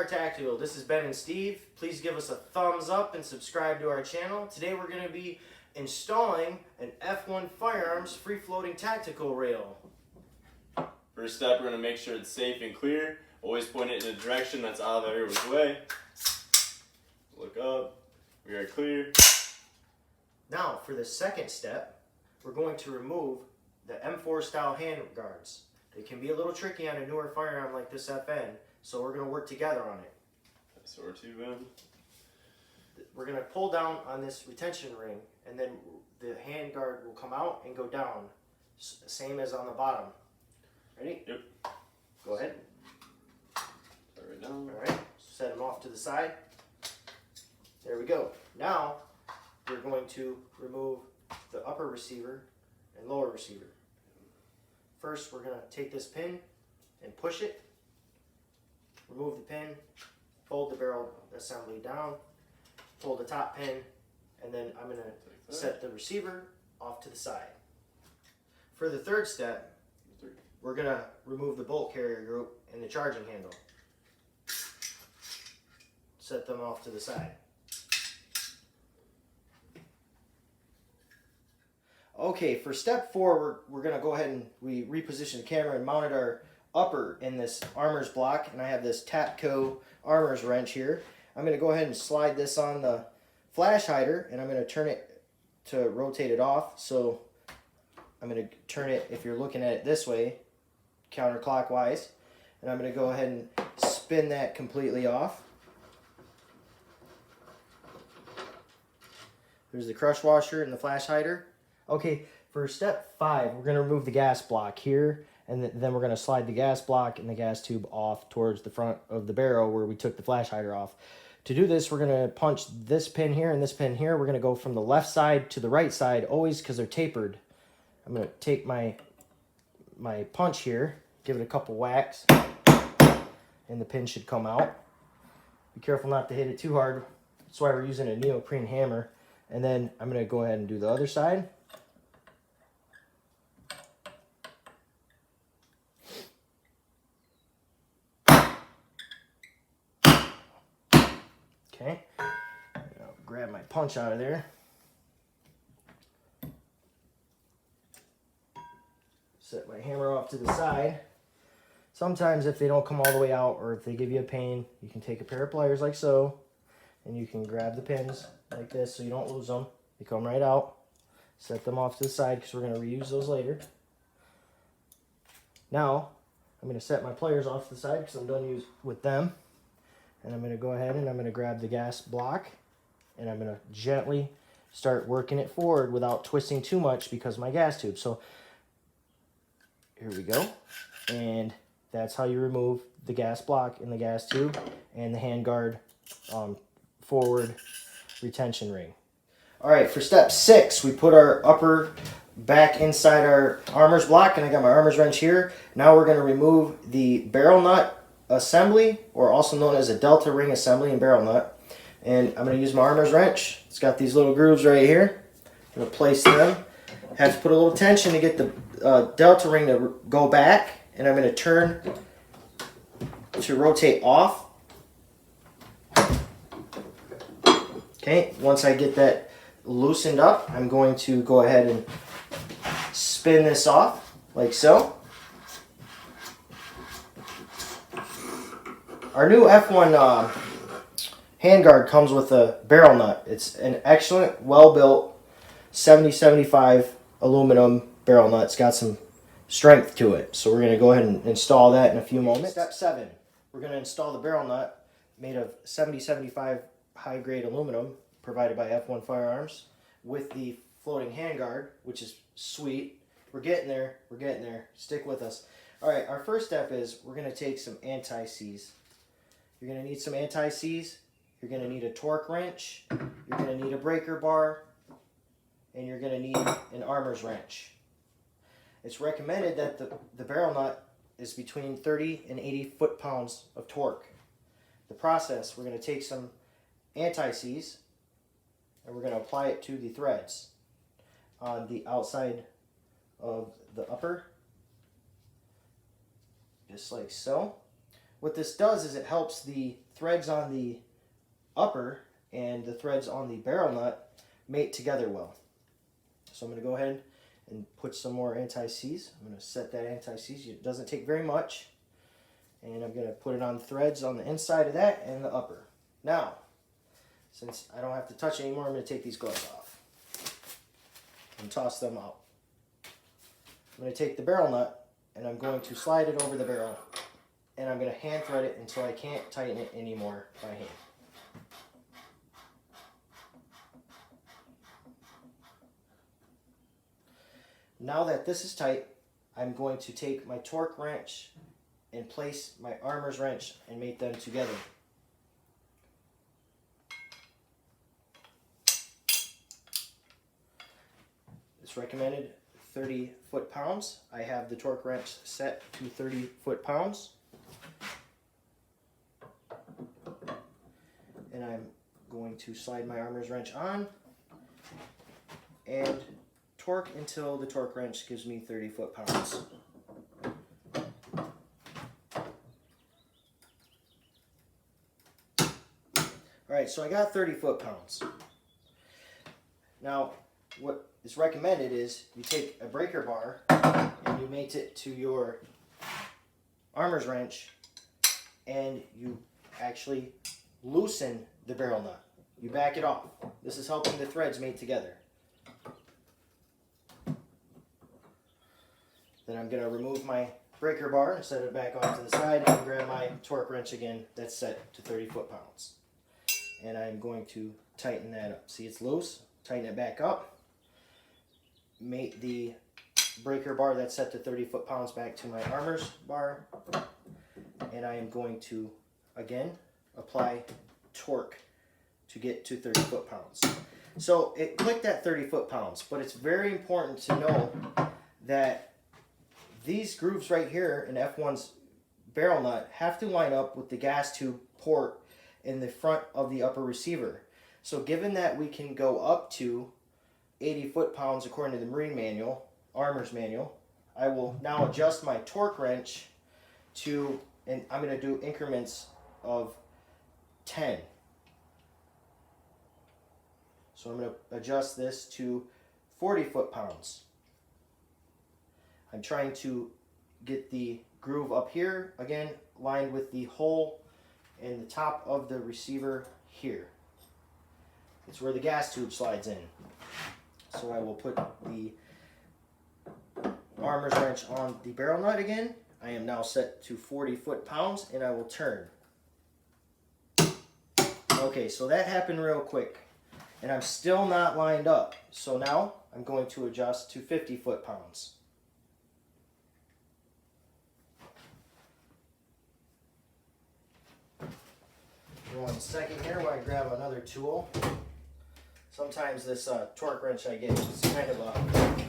SGR Tactical. This is Ben and Steve. Please give us a thumbs up and subscribe to our channel. Today we're going to be installing an F1 Firearms free-floating tactical rail. First step, we're going to make sure it's safe and clear. Always point it in a direction that's out of everyone's way. Look up. We are clear. Now, for the second step, we're going to remove the M4 style handguards. They can be a little tricky on a newer firearm like this FN, so we're going to work together on it. So we're two in. We're going to pull down on this retention ring, and then the handguard will come out and go down, same as on the bottom. Ready? Yep. Go ahead. Start right down. Alright, set them off to the side. There we go. Now, we're going to remove the upper receiver and lower receiver. First, we're going to take this pin and push it. Remove the pin, fold the barrel assembly down, pull the top pin, and then I'm going to set the receiver off to the side. For the third step, we're going to remove the bolt carrier group and the charging handle. Set them off to the side. Okay, for step 4, we're going to go ahead and we reposition the camera and mounted our upper in this armor's block, and I have this Tapco armor's wrench here. I'm going to go ahead and slide this on the flash hider, and I'm going to turn it to rotate it off. So I'm going to turn it, if you're looking at it this way, counterclockwise, and I'm going to go ahead and spin that completely off. There's the crush washer and the flash hider. Okay, for step 5, we're going to remove the gas block here, and then we're going to slide the gas block and the gas tube off towards the front of the barrel where we took the flash hider off. To do this, we're going to punch this pin here and this pin here. We're going to go from the left side to the right side, always because they're tapered. I'm going to take my punch here, give it a couple whacks, and the pin should come out. Be careful not to hit it too hard. That's why we're using a neoprene hammer. And then I'm going to go ahead and do the other side. Okay, I'll grab my punch out of there. Set my hammer off to the side. Sometimes if they don't come all the way out, or if they give you a pain, you can take a pair of pliers like so, and you can grab the pins like this so you don't lose them. They come right out. Set them off to the side because we're going to reuse those later. Now, I'm going to set my pliers off to the side because I'm done with them. And I'm going to go ahead and I'm going to grab the gas block, and I'm going to gently start working it forward without twisting too much because of my gas tube. So here we go. And that's how you remove the gas block and the gas tube and the handguard forward retention ring. All right, for step 6, we put our upper back inside our armor's block, and I got my armor's wrench here. Now we're going to remove the barrel nut assembly, or also known as a delta ring assembly and barrel nut. And I'm going to use my armor's wrench. It's got these little grooves right here. I'm going to place them. Have to put a little tension to get the delta ring to go back, and I'm going to turn to rotate off. Okay, once I get that loosened up, I'm going to go ahead and spin this off like so. Our new F1 handguard comes with a barrel nut. It's an excellent, well-built 70-75 aluminum barrel nut. It's got some strength to it. So we're going to go ahead and install that in a few moments. Step 7, we're going to install the barrel nut made of 70-75 high-grade aluminum provided by F1 Firearms with the floating handguard, which is sweet. We're getting there. We're getting there. Stick with us. All right, our first step is we're going to take some anti-seize. You're going to need some anti-seize. You're going to need a torque wrench. You're going to need a breaker bar. And you're going to need an armor's wrench. It's recommended that the barrel nut is between 30 and 80 foot-pounds of torque. The process, we're going to take some anti-seize and we're going to apply it to the threads on the outside of the upper, just like so. what this does is it helps the threads on the upper and the threads on the barrel nut mate together well. So I'm going to go ahead and put some more anti-seize. I'm going to set that anti-seize. It doesn't take very much. And I'm going to put it on threads on the inside of that and the upper. Now, since I don't have to touch anymore, I'm going to take these gloves off and toss them out. I'm going to take the barrel nut and I'm going to slide it over the barrel, and I'm going to hand thread it until I can't tighten it anymore by hand. Now that this is tight, I'm going to take my torque wrench and place my armor's wrench and mate them together. It's recommended 30 foot-pounds. I have the torque wrench set to 30 foot-pounds. And I'm going to slide my armor's wrench on and torque until the torque wrench gives me 30 foot-pounds. Alright, so I got 30 foot-pounds. Now, what is recommended is you take a breaker bar and you mate it to your armor's wrench, and you actually loosen the barrel nut. You back it off. This is helping the threads mate together. Then I'm going to remove my breaker bar and set it back off to the side and grab my torque wrench again that's set to 30 foot-pounds. And I'm going to tighten that up. See, it's loose. Tighten it back up. Mate the breaker bar that's set to 30 foot-pounds back to my armor's bar. And I am going to, again, apply torque to get to 30 foot-pounds. So it clicked at 30 foot-pounds, but it's very important to know that these grooves right here in F1's barrel nut have to line up with the gas tube port in the front of the upper receiver. So given that we can go up to 80 foot-pounds according to the Marine manual, Armor's manual, I will now adjust my torque wrench to, and I'm going to do increments of 10. So I'm going to adjust this to 40 foot-pounds. I'm trying to get the groove up here, again, lined with the hole in the top of the receiver here. It's where the gas tube slides in. So I will put the armor's wrench on the barrel nut again. I am now set to 40 foot-pounds, and I will turn. Okay, so that happened real quick, and I'm still not lined up. So now I'm going to adjust to 50 foot-pounds. One second here while I grab another tool. Sometimes this torque wrench I get is kind of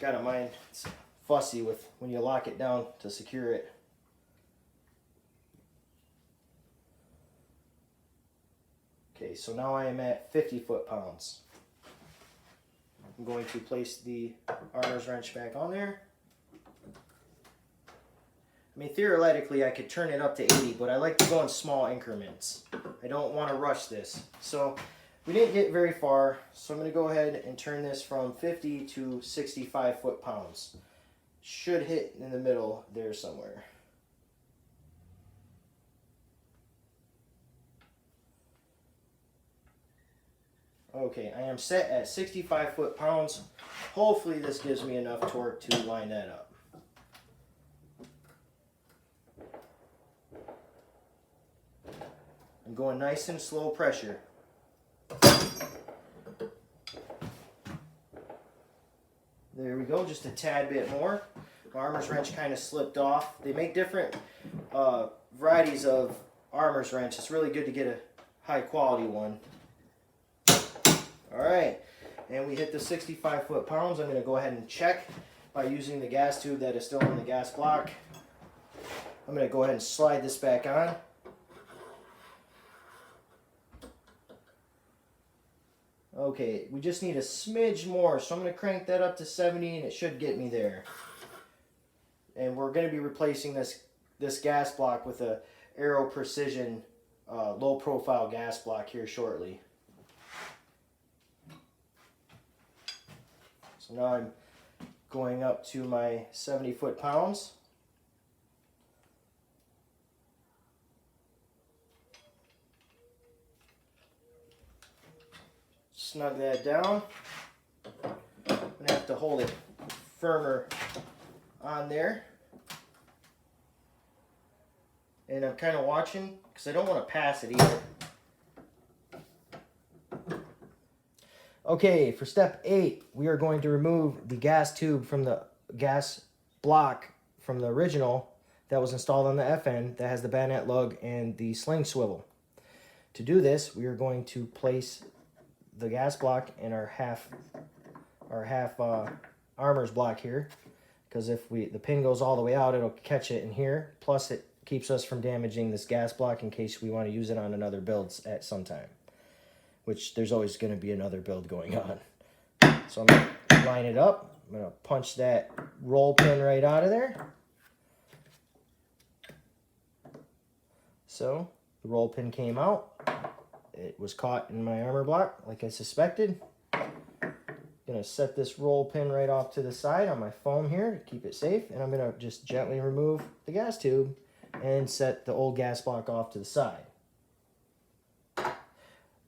gotta mind, it's fussy with when you lock it down to secure it. Okay, so now I am at 50 foot-pounds. I'm going to place the armor's wrench back on there. I mean, theoretically, I could turn it up to 80, but I like to go in small increments. I don't want to rush this. So we didn't get very far, so I'm going to go ahead and turn this from 50 to 65 foot-pounds. Should hit in the middle there somewhere. Okay, I am set at 65 foot-pounds. Hopefully this gives me enough torque to line that up. I'm going nice and slow pressure. There we go, just a tad bit more. My armor's wrench kind of slipped off. They make different varieties of armor's wrench. It's really good to get a high quality one. Alright, and we hit the 65 foot-pounds. I'm going to go ahead and check by using the gas tube that is still in the gas block. I'm going to go ahead and slide this back on. Okay, we just need a smidge more, so I'm going to crank that up to 70 and it should get me there. And we're going to be replacing this this gas block with a Aero Precision low profile gas block here shortly. So now I'm going up to my 70 foot-pounds. Snug that down. I'm gonna have to hold it firmer on there. And I'm kind of watching because I don't want to pass it either. Okay, for step 8, we are going to remove the gas tube from the gas block from the original that was installed on the FN that has the bayonet lug and the sling swivel. To do this, we are going to place the gas block in our half armor's block here, because if the pin goes all the way out, it'll catch it in here. Plus, it keeps us from damaging this gas block in case we want to use it on another build at some time, which there's always going to be another build going on. So I'm going to line it up. I'm going to punch that roll pin right out of there. So the roll pin came out. It was caught in my armor block like I suspected. Going to set this roll pin right off to the side on my foam here to keep it safe. And I'm going to just gently remove the gas tube and set the old gas block off to the side.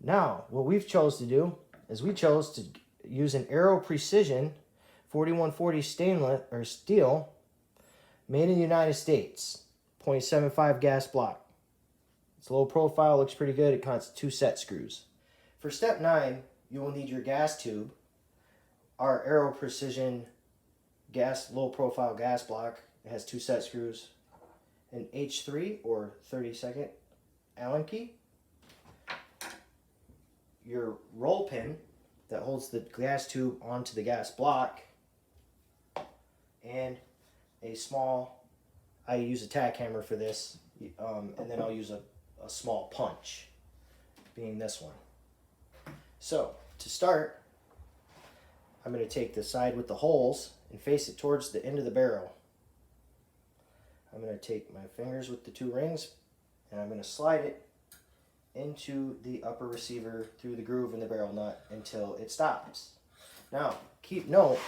Now, what we've chose to do is we chose to use an Aero Precision 4140 stainless or steel made in the United States, 0.75 gas block. It's low profile, looks pretty good. It costs 2 set screws. For step 9, you will need your gas tube, our Aero Precision low profile gas block. It has 2 set screws, an H3 or 32nd Allen key, your roll pin that holds the gas tube onto the gas block, and a small, I use a tack hammer for this, and then I'll use a small punch, being this one. So, to start, I'm going to take the side with the holes and face it towards the end of the barrel. I'm going to take my fingers with the 2 rings, and I'm going to slide it into the upper receiver through the groove in the barrel nut until it stops. Now, keep note,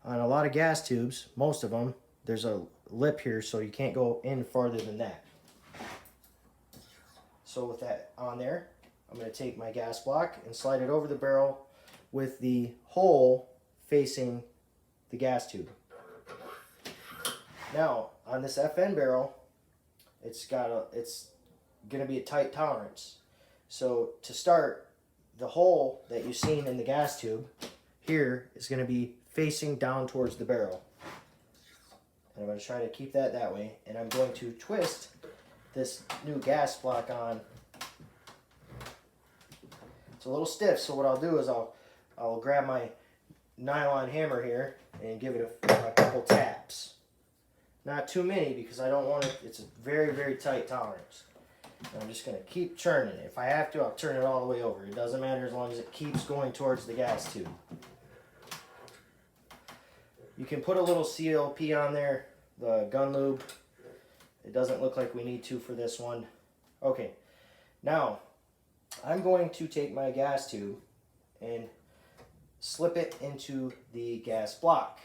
on a lot of gas tubes, most of them, there's a lip here, so you can't go in farther than that. So with that on there, I'm going to take my gas block and slide it over the barrel with the hole facing the gas tube. Now, on this FN barrel, it's going to be a tight tolerance. So to start, the hole that you've seen in the gas tube here is going to be facing down towards the barrel. And I'm going to try to keep that way. And I'm going to twist this new gas block on. It's a little stiff, so what I'll do is I'll grab my nylon hammer here and give it a couple taps. Not too many because I don't want it, it's a very, very tight tolerance. And I'm just going to keep churning it. If I have to, I'll turn it all the way over. It doesn't matter as long as it keeps going towards the gas tube. You can put a little CLP on there, the gun lube. It doesn't look like we need to for this one. Okay, now I'm going to take my gas tube and slip it into the gas block.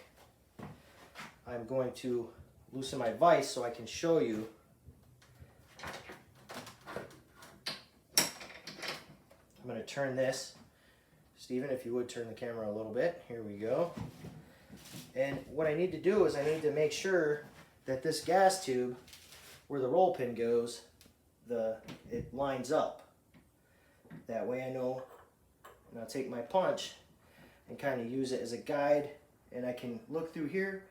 I'm going to loosen my vise so I can show you. I'm going to turn this. Stephen, if you would turn the camera a little bit. Here we go. And what I need to do is I need to make sure that this gas tube, where the roll pin goes, it lines up. That way I know, and I'll take my punch and kind of use it as a guide, and I can look through here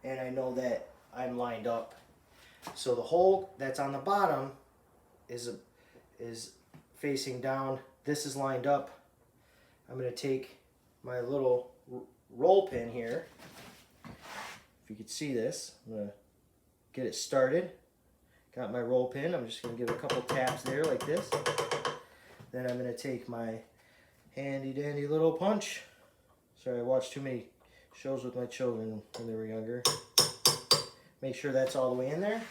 and I know that I'm lined up. So the hole that's on the bottom is facing down. This is lined up. I'm going to take my little roll pin here. If you could see this, I'm going to get it started. Got my roll pin. I'm just going to give a couple taps there like this. Then I'm going to take my handy dandy little punch. Sorry, I watched too many shows with my children when they were younger. Make sure that's all the way in there.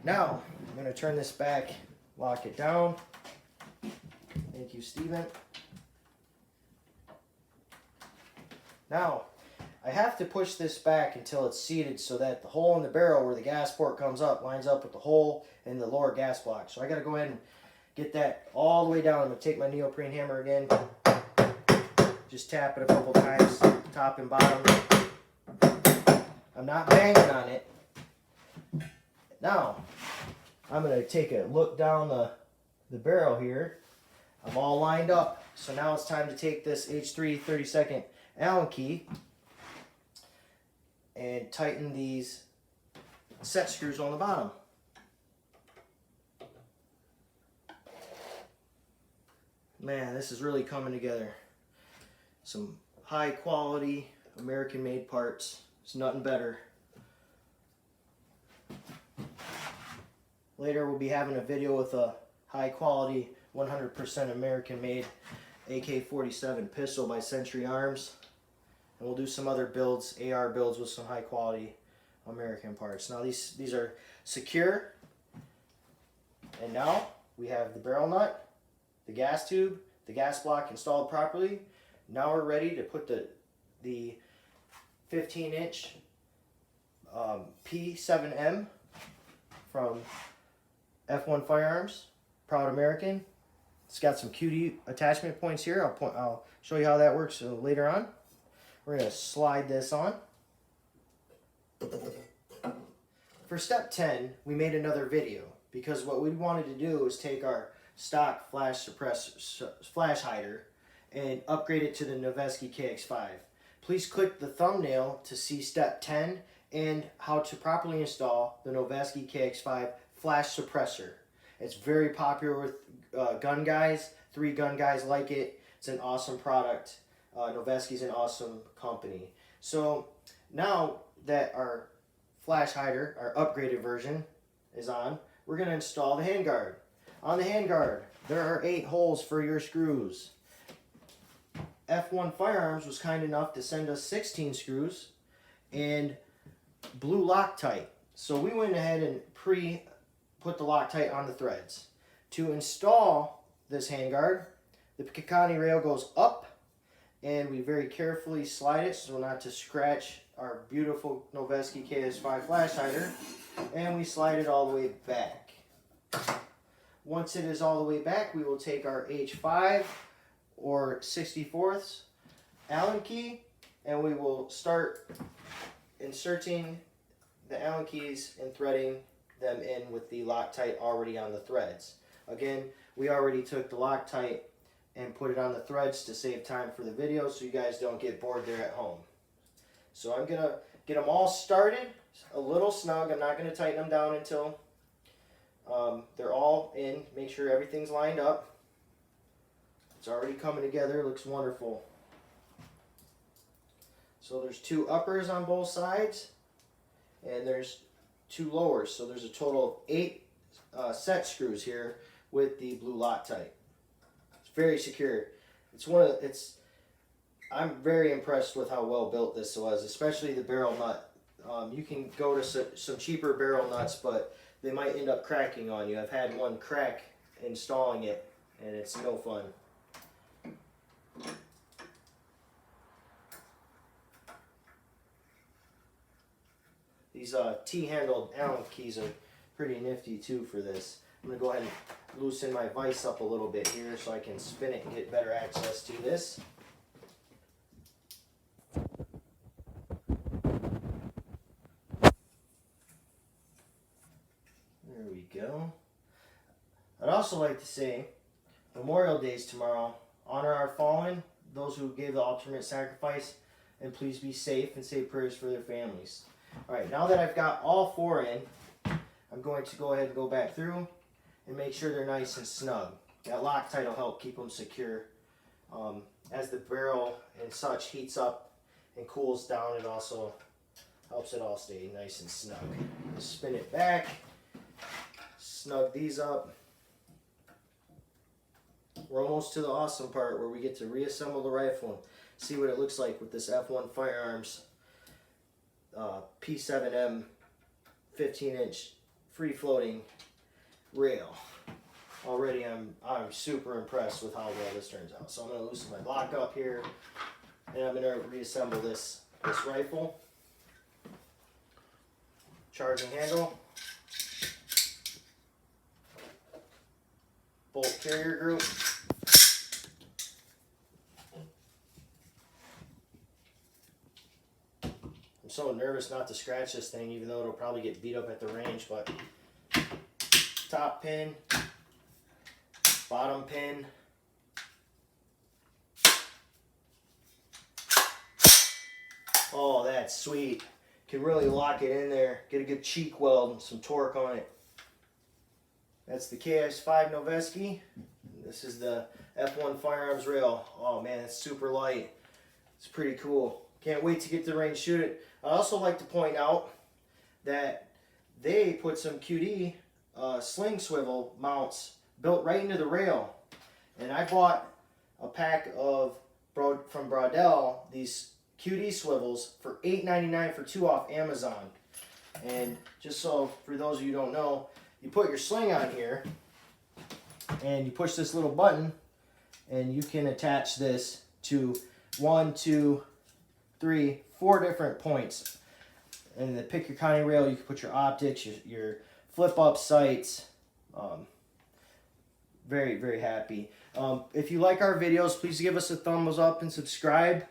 Now, I'm going to turn this back, lock it down. Thank you, Steven. Now, I have to push this back until it's seated so that the hole in the barrel where the gas port comes up lines up with the hole in the lower gas block. So I got to go ahead and get that all the way down. I'm going to take my neoprene hammer again. Just tap it a couple times, top and bottom. I'm not banging on it. Now, I'm going to take a look down the barrel here. I'm all lined up. So now it's time to take this H3 32nd Allen key and tighten these set screws on the bottom. Man, this is really coming together. Some high quality American made parts. It's nothing better. Later we'll be having a video with a high quality 100% American made AK-47 pistol by Century Arms. And we'll do some other builds, AR builds with some high quality American parts. Now these are secure. And now we have the barrel nut, the gas tube, the gas block installed properly. Now we're ready to put the 15-inch P7M from F1 Firearms, proud American. It's got some cutie attachment points here. I'll show you how that works later on. We're going to slide this on. For step 10, we made another video because what we wanted to do is take our stock flash hider and upgrade it to the Noveske KX5. Please click the thumbnail to see step 10 and how to properly install the Noveske KX5 flash suppressor. It's very popular with gun guys. 3 gun guys like it. It's an awesome product. Noveske's an awesome company. So now that our flash hider, our upgraded version, is on, we're going to install the handguard. On the handguard, there are 8 holes for your screws. F1 Firearms was kind enough to send us 16 screws and blue Loctite. So we went ahead and put the Loctite on the threads. To install this handguard, the Picatinny rail goes up and we very carefully slide it so not to scratch our beautiful Noveske KX5 flash hider, and we slide it all the way back. Once it is all the way back, we will take our H5 or 64ths Allen key and we will start inserting the Allen keys and threading them in with the Loctite already on the threads. Again, we already took the Loctite and put it on the threads to save time for the video so you guys don't get bored there at home. So I'm going to get them all started a little snug. I'm not going to tighten them down until they're all in. Make sure everything's lined up. It's already coming together. It looks wonderful. So there's 2 uppers on both sides and there's 2 lowers. So there's a total of 8 set screws here with the blue Loctite. It's very secure. I'm very impressed with how well built this was, especially the barrel nut. You can go to some cheaper barrel nuts, but they might end up cracking on you. I've had one crack installing it, and it's no fun. These T-handled Allen keys are pretty nifty too for this. I'm going to go ahead and loosen my vise up a little bit here so I can spin it and get better access to this. There we go. I'd also like to say Memorial Day is tomorrow. Honor our fallen, those who gave the ultimate sacrifice, and please be safe and say prayers for their families. Alright, now that I've got all 4 in, I'm going to go ahead and go back through and make sure they're nice and snug. That Loctite will help keep them secure. As the barrel and such heats up and cools down, it also helps it all stay nice and snug. Just spin it back, snug these up. We're almost to the awesome part where we get to reassemble the rifle and see what it looks like with this F1 Firearms P7M 15-inch free floating rail. Already I'm super impressed with how well this turns out. So I'm going to loosen my lock up here, and I'm going to reassemble this rifle. Charging handle. Bolt carrier group. I'm so nervous not to scratch this thing, even though it'll probably get beat up at the range, but top pin, bottom pin, oh, that's sweet. Can really lock it in there, get a good cheek weld and some torque on it. That's the KX5 Noveski. This is the F1 Firearms rail. Oh man, it's super light. It's pretty cool. Can't wait to get to the range shoot it. I also like to point out that they put some QD sling swivel mounts built right into the rail. And I bought a pack of from Brodell, these QD swivels for $8.99 for 2 off Amazon. And just so for those of you who don't know, you put your sling on here and you push this little button and you can attach this to 1, 2, 3, 4 different points. And to pick your counting rail, you can put your optics, your flip up sights. Very, very happy. If you like our videos, please give us a thumbs up and subscribe.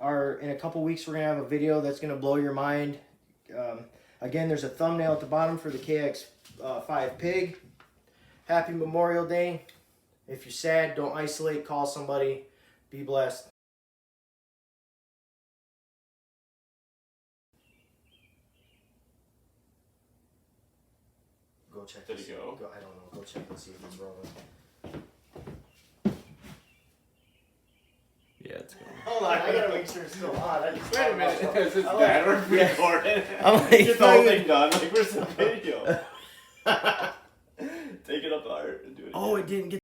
In a couple weeks, we're going to have a video that's going to blow your mind. Again, there's a thumbnail at the bottom for the KX5 Pig. Happy Memorial Day. If you're sad, don't isolate, call somebody. Be blessed. Go check. Did it go? I don't know. Go check and see if it's rolling. Yeah, it's going. Hold on, I gotta make sure it's still on. Wait a minute, is this bad? We're recording. I'm like, Get the whole thing done. Like, where's the video? Take it apart and do it again. Oh, it didn't get